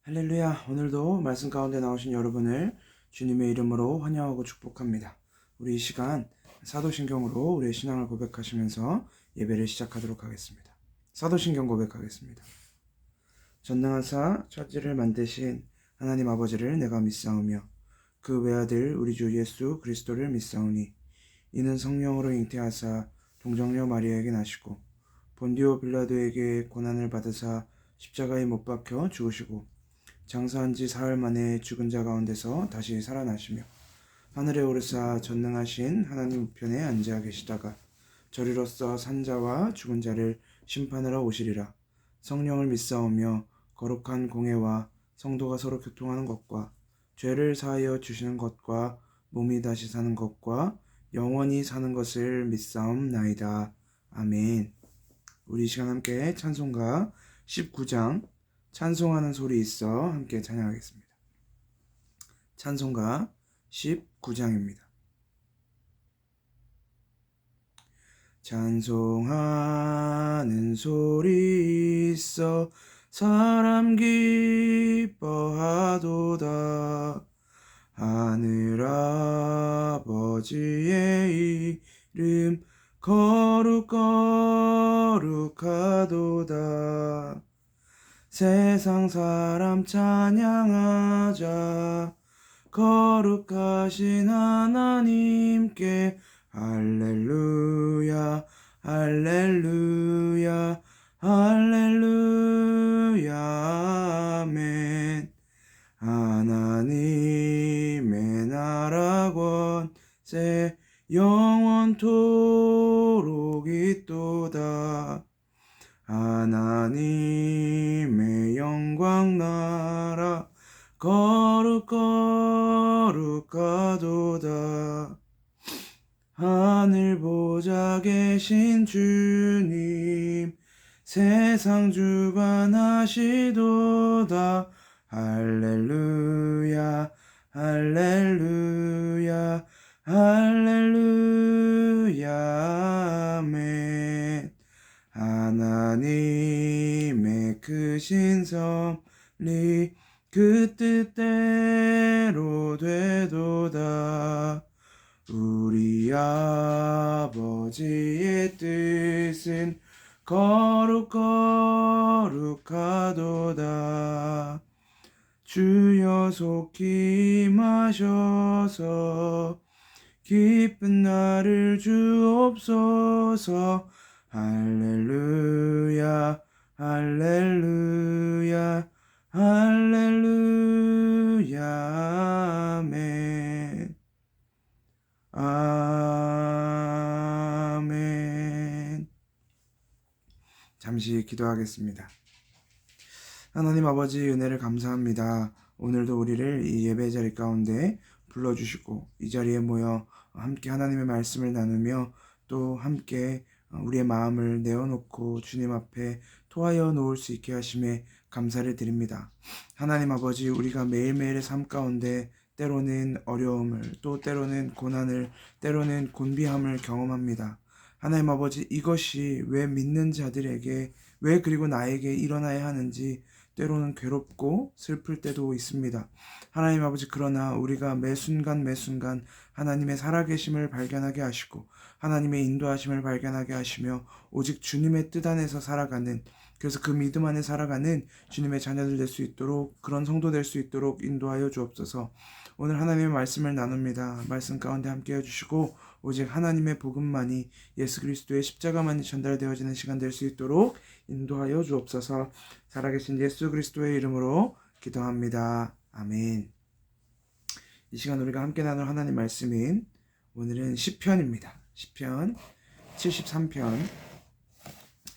할렐루야. 오늘도 말씀 가운데 나오신 여러분을 주님의 이름으로 환영하고 축복합니다. 우리 이 시간 사도신경으로 우리의 신앙을 고백하시면서 예배를 시작하도록 하겠습니다. 사도신경 고백하겠습니다. 전능하사 천지를 만드신 하나님 아버지를 내가 믿사오며 그 외아들 우리 주 예수 그리스도를 믿사오니 이는 성령으로 잉태하사 동정녀 마리아에게 나시고 본디오 빌라도에게 고난을 받으사 십자가에 못 박혀 죽으시고 장사한 지 사흘 만에 죽은 자 가운데서 다시 살아나시며 하늘에 오르사 전능하신 하나님 우편에 앉아 계시다가 저리로서 산 자와 죽은 자를 심판하러 오시리라. 성령을 믿사오며 거룩한 공회와 성도가 서로 교통하는 것과 죄를 사하여 주시는 것과 몸이 다시 사는 것과 영원히 사는 것을 믿사옵나이다. 아멘. 우리 이 시간 함께 찬송가 19장 찬송하는 소리 있어 함께 찬양하겠습니다. 찬송가 19장입니다. 찬송하는 소리 있어 사람 기뻐하도다. 하늘 아버지의 이름 거룩거룩하도다. 세상 사람 찬양하자. 거룩하신 하나님께 할렐루야 할렐루야 할렐루야 아멘. 하나님의 나라 권세 영원토록 있도다. 하나님의 영광 나라 거룩거룩하도다. 하늘 보좌 계신 주님 세상 주관하시도다. 할렐루야 할렐루야 할렐루야 아멘. 하나님의 크신 섭리 그 뜻대로 되도다. 우리 아버지의 뜻은 거룩거룩하도다. 주여 속히 임하셔서 기쁜 날을 주옵소서. 할렐루야 할렐루야 할렐루야 아멘. 아멘. 잠시 기도하겠습니다. 하나님 아버지 은혜를 감사합니다. 오늘도 우리를 이 예배 자리 가운데 불러주시고 이 자리에 모여 함께 하나님의 말씀을 나누며 또 함께 우리의 마음을 내어놓고 주님 앞에 토하여 놓을 수 있게 하심에 감사를 드립니다. 하나님 아버지, 우리가 매일매일의 삶 가운데 때로는 어려움을, 또 때로는 고난을, 때로는 곤비함을 경험합니다. 하나님 아버지, 이것이 왜 믿는 자들에게, 왜 그리고 나에게 일어나야 하는지 때로는 괴롭고 슬플 때도 있습니다. 하나님 아버지, 그러나 우리가 매 순간 하나님의 살아계심을 발견하게 하시고 하나님의 인도하심을 발견하게 하시며 오직 주님의 뜻 안에서 살아가는, 그래서 그 믿음 안에 살아가는 주님의 자녀들 될 수 있도록, 그런 성도 될 수 있도록 인도하여 주옵소서. 오늘 하나님의 말씀을 나눕니다. 말씀 가운데 함께 해주시고 오직 하나님의 복음만이, 예수 그리스도의 십자가만이 전달되어지는 시간 될 수 있도록 인도하여 주옵소서. 살아계신 예수 그리스도의 이름으로 기도합니다. 아멘. 이 시간 우리가 함께 나눌 하나님 말씀인 오늘은 시편입니다. 시편 73편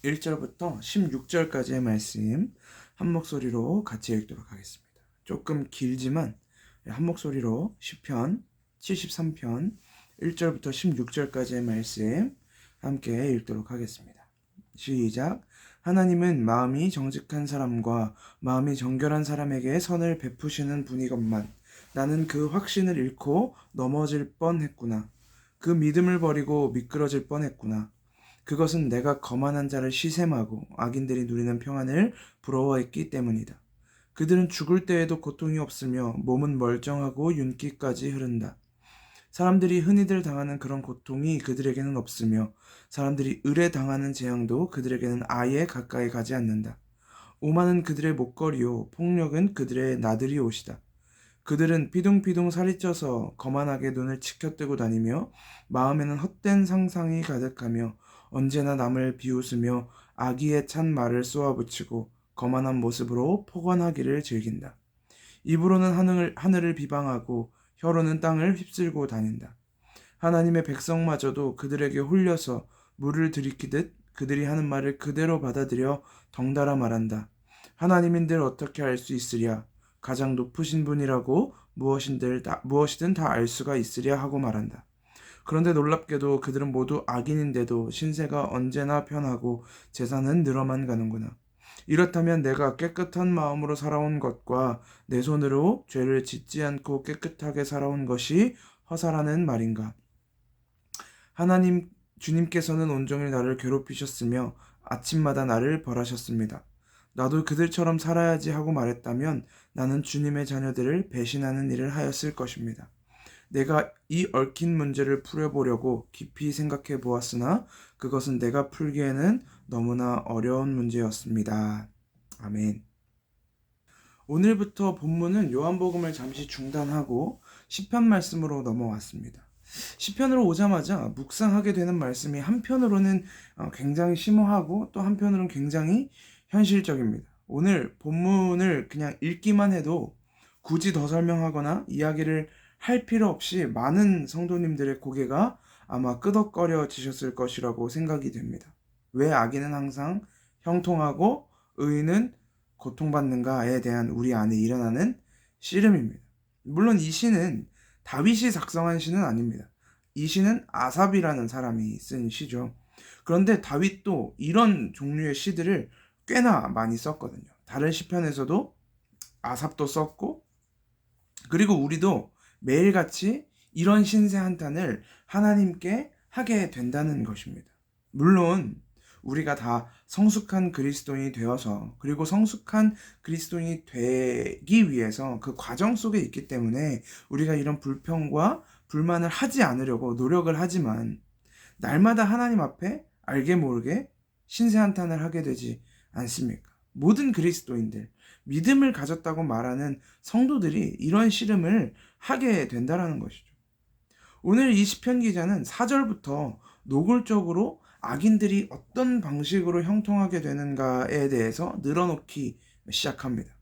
1절부터 16절까지의 말씀 한 목소리로 같이 읽도록 하겠습니다. 조금 길지만 한 목소리로 시편 73편 1절부터 16절까지의 말씀 함께 읽도록 하겠습니다. 시작. 하나님은 마음이 정직한 사람과 마음이 정결한 사람에게 선을 베푸시는 분이건만 나는 그 확신을 잃고 넘어질 뻔했구나. 그 믿음을 버리고 미끄러질 뻔했구나. 그것은 내가 거만한 자를 시샘하고 악인들이 누리는 평안을 부러워했기 때문이다. 그들은 죽을 때에도 고통이 없으며 몸은 멀쩡하고 윤기까지 흐른다. 사람들이 흔히들 당하는 그런 고통이 그들에게는 없으며 사람들이 을에 당하는 재앙도 그들에게는 아예 가까이 가지 않는다. 오만은 그들의 목걸이요 폭력은 그들의 나들이 옷이다. 그들은 피둥피둥 살이 쪄서 거만하게 눈을 치켜뜨고 다니며 마음에는 헛된 상상이 가득하며 언제나 남을 비웃으며 악의에 찬 말을 쏘아붙이고 거만한 모습으로 포관하기를 즐긴다. 입으로는 하늘을 비방하고 혀로는 땅을 휩쓸고 다닌다. 하나님의 백성마저도 그들에게 홀려서 물을 들이키듯 그들이 하는 말을 그대로 받아들여 덩달아 말한다. 하나님인들 어떻게 알 수 있으랴? 가장 높으신 분이라고 무엇이든 다 알 수가 있으랴 하고 말한다. 그런데 놀랍게도 그들은 모두 악인인데도 신세가 언제나 편하고 재산은 늘어만 가는구나. 이렇다면 내가 깨끗한 마음으로 살아온 것과 내 손으로 죄를 짓지 않고 깨끗하게 살아온 것이 허사라는 말인가? 주님께서는 온종일 나를 괴롭히셨으며 아침마다 나를 벌하셨습니다. 나도 그들처럼 살아야지 하고 말했다면 나는 주님의 자녀들을 배신하는 일을 하였을 것입니다. 내가 이 얽힌 문제를 풀어보려고 깊이 생각해 보았으나 그것은 내가 풀기에는 너무나 어려운 문제였습니다. 아멘. 오늘부터 본문은 요한복음을 잠시 중단하고 시편 말씀으로 넘어왔습니다. 시편으로 오자마자 묵상하게 되는 말씀이 한편으로는 굉장히 심오하고 또 한편으로는 굉장히 현실적입니다. 오늘 본문을 그냥 읽기만 해도 굳이 더 설명하거나 이야기를 할 필요 없이 많은 성도님들의 고개가 아마 끄덕거려지셨을 것이라고 생각이 됩니다. 왜 악인은 항상 형통하고 의인은 고통받는가에 대한 우리 안에 일어나는 씨름입니다. 물론 이 시는 다윗이 작성한 시는 아닙니다. 이 시는 아삽이라는 사람이 쓴 시죠. 그런데 다윗도 이런 종류의 시들을 꽤나 많이 썼거든요. 다른 시편에서도 아삽도 썼고, 그리고 우리도 매일같이 이런 신세 한탄을 하나님께 하게 된다는 것입니다. 물론 우리가 다 성숙한 그리스도인이 되어서, 그리고 성숙한 그리스도인이 되기 위해서 그 과정 속에 있기 때문에 우리가 이런 불평과 불만을 하지 않으려고 노력을 하지만 날마다 하나님 앞에 알게 모르게 신세 한탄을 하게 되지 않습니까? 모든 그리스도인들, 믿음을 가졌다고 말하는 성도들이 이런 씨름을 하게 된다는 것이죠. 오늘 이 시편 기자는 4절부터 노골적으로 악인들이 어떤 방식으로 형통하게 되는가에 대해서 늘어놓기 시작합니다.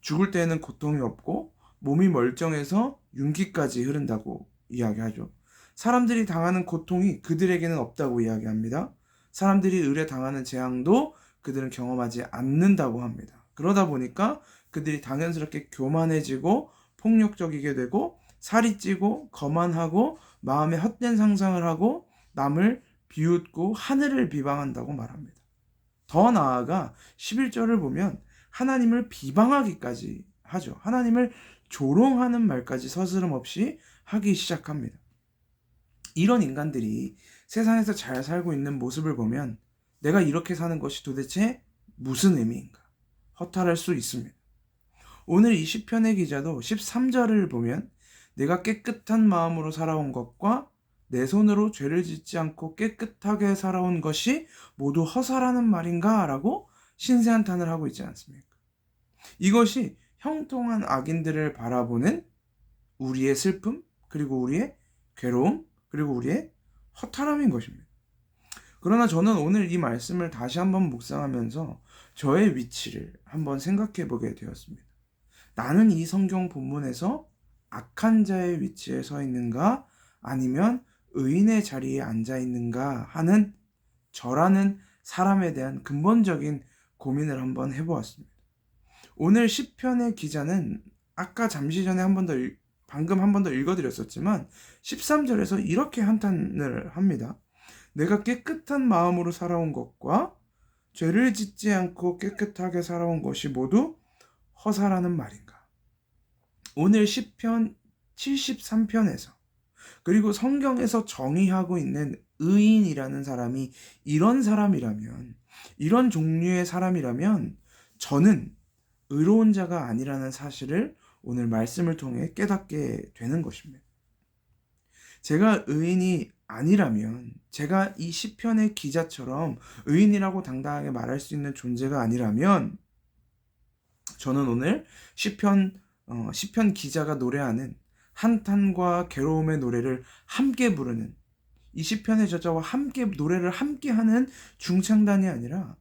죽을 때에는 고통이 없고 몸이 멀쩡해서 윤기까지 흐른다고 이야기하죠. 사람들이 당하는 고통이 그들에게는 없다고 이야기합니다. 사람들이 을에 당하는 재앙도 그들은 경험하지 않는다고 합니다. 그러다 보니까 그들이 당연스럽게 교만해지고 폭력적이게 되고 살이 찌고 거만하고 마음에 헛된 상상을 하고 남을 비웃고 하늘을 비방한다고 말합니다. 더 나아가 11절을 보면 하나님을 비방하기까지 하죠. 하나님을 조롱하는 말까지 서스름없이 하기 시작합니다. 이런 인간들이 세상에서 잘 살고 있는 모습을 보면 내가 이렇게 사는 것이 도대체 무슨 의미인가 허탈할 수 있습니다. 오늘 이 시편의 기자도 13절을 보면 내가 깨끗한 마음으로 살아온 것과 내 손으로 죄를 짓지 않고 깨끗하게 살아온 것이 모두 허사라는 말인가? 라고 신세한탄을 하고 있지 않습니까? 이것이 형통한 악인들을 바라보는 우리의 슬픔, 그리고 우리의 괴로움, 그리고 우리의 허탈함인 것입니다. 그러나 저는 오늘 이 말씀을 다시 한번 묵상하면서 저의 위치를 한번 생각해 보게 되었습니다. 나는 이 성경 본문에서 악한 자의 위치에 서 있는가? 아니면 의인의 자리에 앉아 있는가 하는 저라는 사람에 대한 근본적인 고민을 한번 해보았습니다. 오늘 시편의 기자는 아까 잠시 전에 방금 한 번 더 읽어드렸었지만 13절에서 이렇게 한탄을 합니다. 내가 깨끗한 마음으로 살아온 것과 죄를 짓지 않고 깨끗하게 살아온 것이 모두 허사라는 말인가? 오늘 시편 73편에서 그리고 성경에서 정의하고 있는 의인이라는 사람이 이런 사람이라면, 이런 종류의 사람이라면 저는 의로운 자가 아니라는 사실을 오늘 말씀을 통해 깨닫게 되는 것입니다. 제가 의인이 아니라면, 제가 이 시편의 기자처럼 의인이라고 당당하게 말할 수 있는 존재가 아니라면, 저는 오늘 시편 기자가 노래하는 한탄과 괴로움의 노래를 함께 부르는, 이 시편의 저자와 함께 노래를 함께 하는 중창단이 아니라,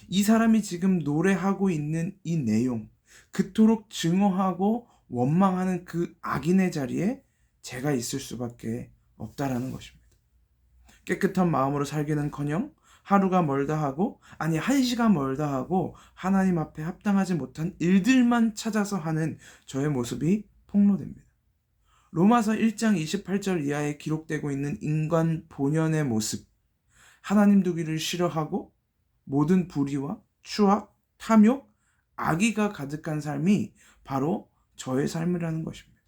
이 사람이 지금 노래하고 있는 이 내용, 그토록 증오하고 원망하는 그 악인의 자리에 제가 있을 수밖에 없다라는 것입니다. 깨끗한 마음으로 살기는커녕 하루가 멀다 하고, 아니 1시간 멀다 하고, 하나님 앞에 합당하지 못한 일들만 찾아서 하는 저의 모습이 폭로됩니다. 로마서 1장 28절 이하에 기록되고 있는 인간 본연의 모습, 하나님 두기를 싫어하고 모든 불의와 추악, 탐욕, 악의가 가득한 삶이 바로 저의 삶이라는 것입니다.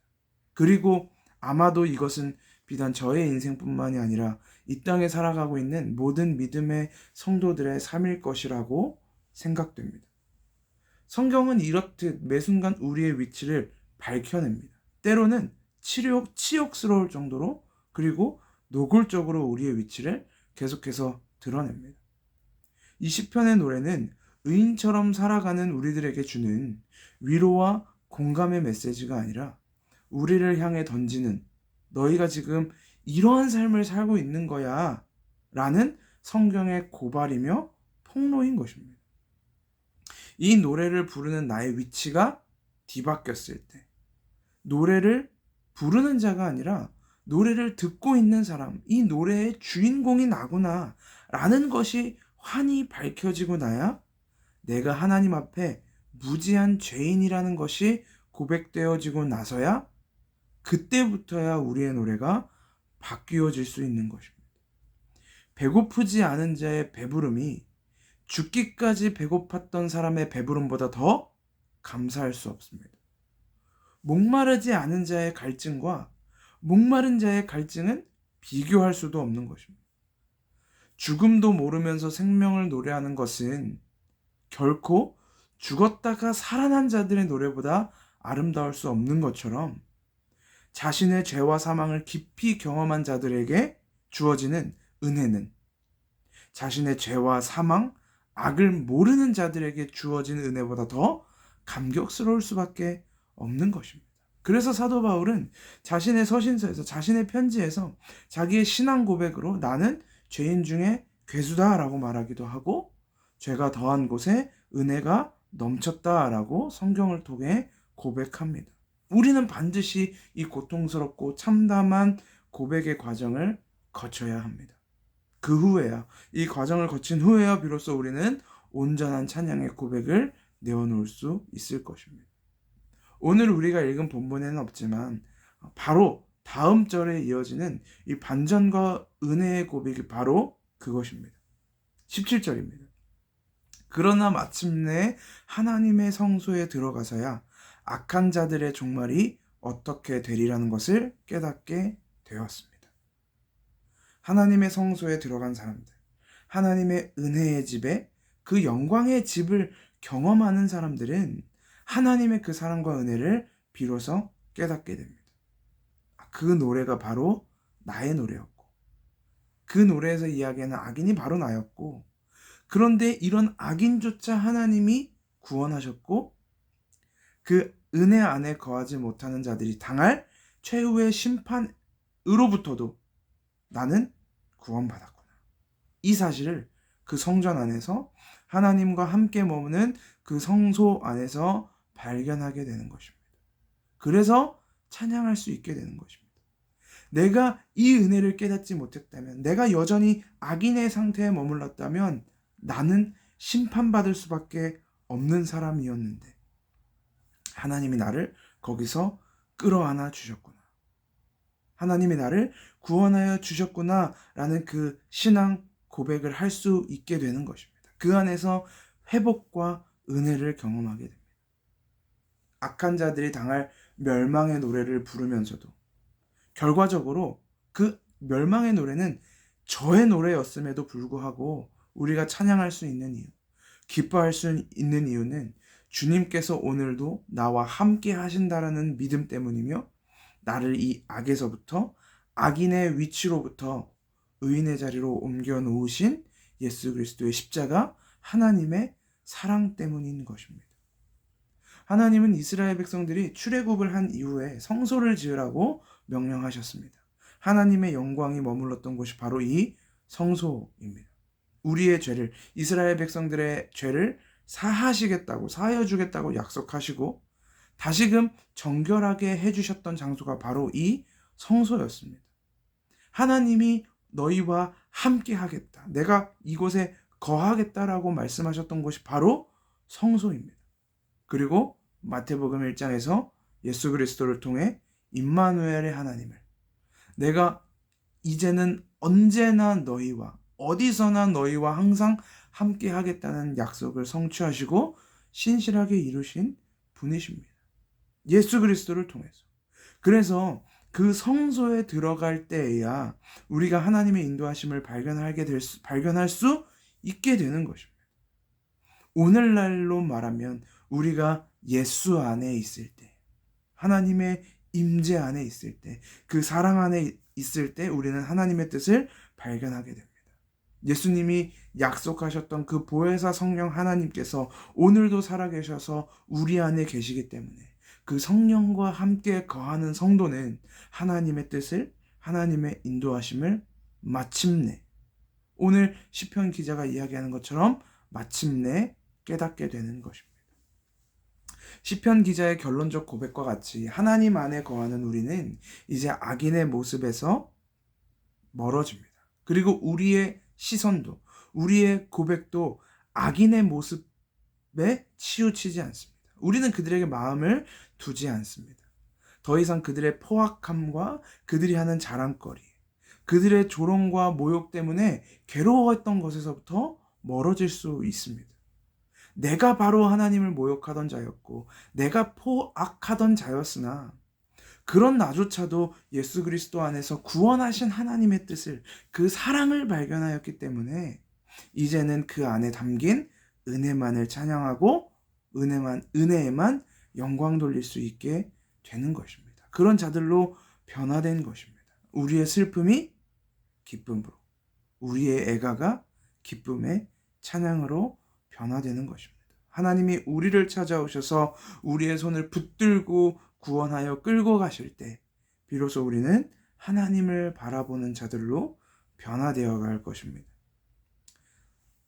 그리고 아마도 이것은 비단 저의 인생뿐만이 아니라 이 땅에 살아가고 있는 모든 믿음의 성도들의 삶일 것이라고 생각됩니다. 성경은 이렇듯 매 순간 우리의 위치를 밝혀냅니다. 때로는 치욕스러울 정도로, 그리고 노골적으로 우리의 위치를 계속해서 드러냅니다. 이 시편의 노래는 의인처럼 살아가는 우리들에게 주는 위로와 공감의 메시지가 아니라 우리를 향해 던지는, 너희가 지금 이러한 삶을 살고 있는 거야 라는 성경의 고발이며 폭로인 것입니다. 이 노래를 부르는 나의 위치가 뒤바뀌었을 때, 노래를 부르는 자가 아니라 노래를 듣고 있는 사람, 이 노래의 주인공이 나구나 라는 것이 환히 밝혀지고 나야 내가 하나님 앞에 무지한 죄인이라는 것이 고백되어지고 나서야, 그때부터야 우리의 노래가 바뀌어질 수 있는 것입니다. 배고프지 않은 자의 배부름이 죽기까지 배고팠던 사람의 배부름보다 더 감사할 수 없습니다. 목마르지 않은 자의 갈증과 목마른 자의 갈증은 비교할 수도 없는 것입니다. 죽음도 모르면서 생명을 노래하는 것은 결코 죽었다가 살아난 자들의 노래보다 아름다울 수 없는 것처럼, 자신의 죄와 사망을 깊이 경험한 자들에게 주어지는 은혜는 자신의 죄와 사망, 악을 모르는 자들에게 주어진 은혜보다 더 감격스러울 수밖에 없는 것입니다. 그래서 사도 바울은 자신의 서신서에서, 자신의 편지에서 자기의 신앙 고백으로 나는 죄인 중에 괴수다라고 말하기도 하고, 죄가 더한 곳에 은혜가 넘쳤다라고 성경을 통해 고백합니다. 우리는 반드시 이 고통스럽고 참담한 고백의 과정을 거쳐야 합니다. 그 후에야, 이 과정을 거친 후에야 비로소 우리는 온전한 찬양의 고백을 내어놓을 수 있을 것입니다. 오늘 우리가 읽은 본문에는 없지만 바로 다음 절에 이어지는 이 반전과 은혜의 고백이 바로 그것입니다. 17절입니다. 그러나 마침내 하나님의 성소에 들어가서야 악한 자들의 종말이 어떻게 되리라는 것을 깨닫게 되었습니다. 하나님의 성소에 들어간 사람들, 하나님의 은혜의 집에, 그 영광의 집을 경험하는 사람들은 하나님의 그 사랑과 은혜를 비로소 깨닫게 됩니다. 그 노래가 바로 나의 노래였고, 그 노래에서 이야기하는 악인이 바로 나였고, 그런데 이런 악인조차 하나님이 구원하셨고, 그 은혜 안에 거하지 못하는 자들이 당할 최후의 심판으로부터도 나는 구원받았구나. 이 사실을 그 성전 안에서, 하나님과 함께 머무는 그 성소 안에서 발견하게 되는 것입니다. 그래서 찬양할 수 있게 되는 것입니다. 내가 이 은혜를 깨닫지 못했다면, 내가 여전히 악인의 상태에 머물렀다면 나는 심판받을 수밖에 없는 사람이었는데, 하나님이 나를 거기서 끌어안아 주셨구나, 하나님이 나를 구원하여 주셨구나 라는 그 신앙 고백을 할 수 있게 되는 것입니다. 그 안에서 회복과 은혜를 경험하게 됩니다. 악한 자들이 당할 멸망의 노래를 부르면서도 결과적으로 그 멸망의 노래는 저의 노래였음에도 불구하고 우리가 찬양할 수 있는 이유, 기뻐할 수 있는 이유는 주님께서 오늘도 나와 함께 하신다라는 믿음 때문이며 나를 이 악에서부터 악인의 위치로부터 의인의 자리로 옮겨 놓으신 예수 그리스도의 십자가 하나님의 사랑 때문인 것입니다. 하나님은 이스라엘 백성들이 출애굽을 한 이후에 성소를 지으라고 명령하셨습니다. 하나님의 영광이 머물렀던 곳이 바로 이 성소입니다. 우리의 죄를, 이스라엘 백성들의 죄를 사하여 주겠다고 약속하시고 다시금 정결하게 해주셨던 장소가 바로 이 성소였습니다. 하나님이 너희와 함께 하겠다, 내가 이곳에 거하겠다라고 말씀하셨던 곳이 바로 성소입니다. 그리고 마태복음 1장에서 예수 그리스도를 통해 임마누엘의 하나님을, 내가 이제는 언제나 너희와, 어디서나 너희와 항상 함께 하겠다는 약속을 성취하시고 신실하게 이루신 분이십니다. 예수 그리스도를 통해서. 그래서 그 성소에 들어갈 때에야 우리가 하나님의 인도하심을 발견할 수 있게 되는 것입니다. 오늘날로 말하면 우리가 예수 안에 있을 때, 하나님의 임재 안에 있을 때, 그 사랑 안에 있을 때 우리는 하나님의 뜻을 발견하게 됩니다. 예수님이 약속하셨던 그 보혜사 성령 하나님께서 오늘도 살아계셔서 우리 안에 계시기 때문에 그 성령과 함께 거하는 성도는 하나님의 뜻을, 하나님의 인도하심을 마침내, 오늘 시편 기자가 이야기하는 것처럼 마침내 깨닫게 되는 것입니다. 시편 기자의 결론적 고백과 같이 하나님 안에 거하는 우리는 이제 악인의 모습에서 멀어집니다. 그리고 우리의 시선도, 우리의 고백도 악인의 모습에 치우치지 않습니다. 우리는 그들에게 마음을 두지 않습니다. 더 이상 그들의 포악함과 그들이 하는 자랑거리, 그들의 조롱과 모욕 때문에 괴로워했던 것에서부터 멀어질 수 있습니다. 내가 바로 하나님을 모욕하던 자였고 내가 포악하던 자였으나 그런 나조차도 예수 그리스도 안에서 구원하신 하나님의 뜻을, 그 사랑을 발견하였기 때문에 이제는 그 안에 담긴 은혜만을 찬양하고 은혜에만 영광 돌릴 수 있게 되는 것입니다. 그런 자들로 변화된 것입니다. 우리의 슬픔이 기쁨으로, 우리의 애가가 기쁨의 찬양으로 변화되는 것입니다. 하나님이 우리를 찾아오셔서 우리의 손을 붙들고 구원하여 끌고 가실 때 비로소 우리는 하나님을 바라보는 자들로 변화되어 갈 것입니다.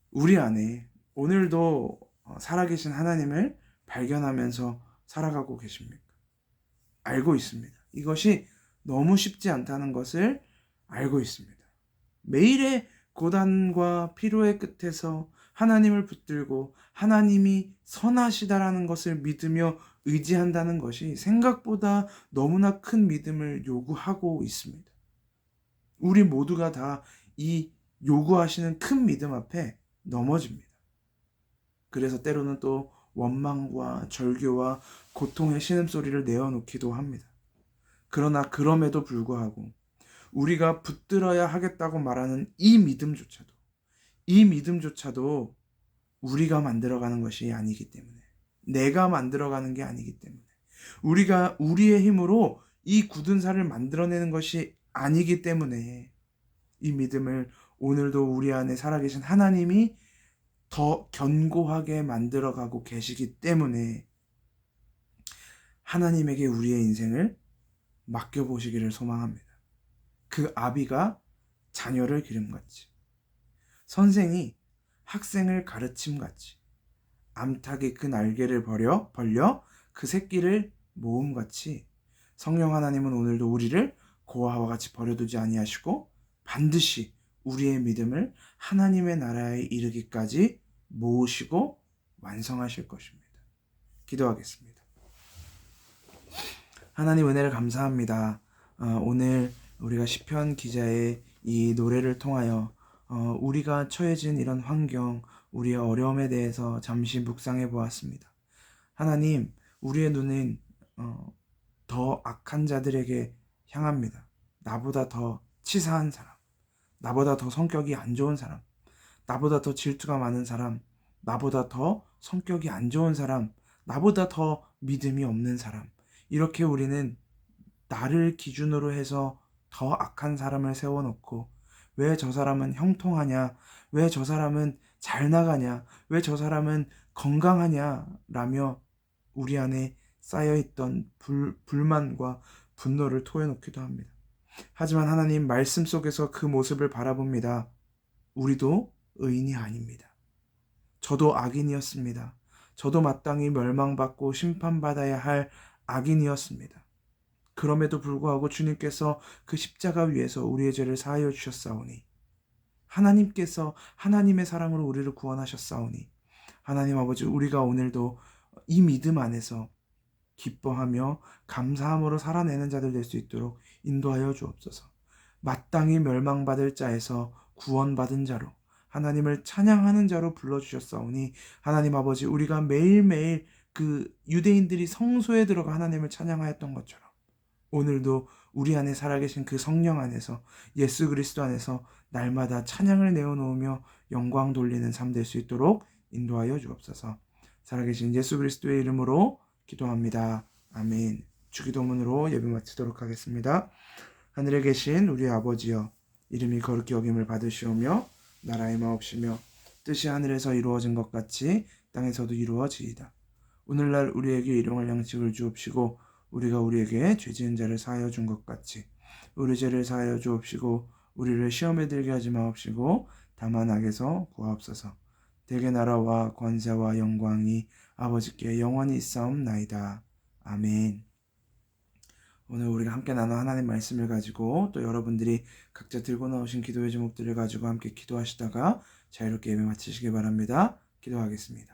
우리 안에 오늘도 살아계신 하나님을 발견하면서 살아가고 계십니까? 알고 있습니다. 이것이 너무 쉽지 않다는 것을 알고 있습니다. 매일의 고단과 피로의 끝에서 하나님을 붙들고 하나님이 선하시다라는 것을 믿으며 의지한다는 것이 생각보다 너무나 큰 믿음을 요구하고 있습니다. 우리 모두가 다 이 요구하시는 큰 믿음 앞에 넘어집니다. 그래서 때로는 또 원망과 절규와 고통의 신음소리를 내어놓기도 합니다. 그러나 그럼에도 불구하고 우리가 붙들어야 하겠다고 말하는 이 믿음조차도 우리가 만들어가는 것이 아니기 때문에, 내가 만들어가는 게 아니기 때문에, 우리가 우리의 힘으로 이 굳은 살을 만들어내는 것이 아니기 때문에 이 믿음을 오늘도 우리 안에 살아계신 하나님이 더 견고하게 만들어가고 계시기 때문에 하나님에게 우리의 인생을 맡겨보시기를 소망합니다. 그 아비가 자녀를 기름같이, 선생이 학생을 가르침같이, 암탉이 그 날개를 벌려 그 새끼를 모음같이 성령 하나님은 오늘도 우리를 고아와 같이 버려두지 아니하시고 반드시 우리의 믿음을 하나님의 나라에 이르기까지 모으시고 완성하실 것입니다. 기도하겠습니다. 하나님 은혜를 감사합니다. 오늘 우리가 시편 기자의 이 노래를 통하여 우리가 처해진 이런 환경, 우리의 어려움에 대해서 잠시 묵상해 보았습니다. 하나님, 우리의 눈은 더 악한 자들에게 향합니다. 나보다 더 치사한 사람, 나보다 더 성격이 안 좋은 사람, 나보다 더 질투가 많은 사람, 나보다 더 성격이 안 좋은 사람, 나보다 더 믿음이 없는 사람, 이렇게 우리는 나를 기준으로 해서 더 악한 사람을 세워놓고, 왜 저 사람은 형통하냐, 왜 저 사람은 잘 나가냐, 왜 저 사람은 건강하냐 라며 우리 안에 쌓여있던 불만과 분노를 토해놓기도 합니다. 하지만 하나님 말씀 속에서 그 모습을 바라봅니다. 우리도 의인이 아닙니다. 저도 악인이었습니다. 저도 마땅히 멸망받고 심판받아야 할 악인이었습니다. 그럼에도 불구하고 주님께서 그 십자가 위에서 우리의 죄를 사하여 주셨사오니, 하나님께서 하나님의 사랑으로 우리를 구원하셨사오니, 하나님 아버지, 우리가 오늘도 이 믿음 안에서 기뻐하며 감사함으로 살아내는 자들 될 수 있도록 인도하여 주옵소서. 마땅히 멸망받을 자에서 구원받은 자로, 하나님을 찬양하는 자로 불러주셨사오니, 하나님 아버지, 우리가 매일매일 그 유대인들이 성소에 들어가 하나님을 찬양하였던 것처럼 오늘도 우리 안에 살아계신 그 성령 안에서, 예수 그리스도 안에서 날마다 찬양을 내어놓으며 영광 돌리는 삶 될 수 있도록 인도하여 주옵소서. 살아계신 예수 그리스도의 이름으로 기도합니다. 아멘. 주기도문으로 예배 마치도록 하겠습니다. 하늘에 계신 우리 아버지여, 이름이 거룩히 여김을 받으시오며 나라의 마옵시며 뜻이 하늘에서 이루어진 것 같이 땅에서도 이루어지이다. 오늘날 우리에게 일용할 양식을 주옵시고, 우리가 우리에게 죄 지은 자를 사하여 준 것 같이 우리 죄를 사하여 주옵시고, 우리를 시험에 들게 하지 마옵시고 다만 악에서 구하옵소서. 대개 나라와 권세와 영광이 아버지께 영원히 있사옵나이다. 아멘. 오늘 우리가 함께 나눈 하나님 말씀을 가지고, 또 여러분들이 각자 들고 나오신 기도의 제목들을 가지고 함께 기도하시다가 자유롭게 예배 마치시기 바랍니다. 기도하겠습니다.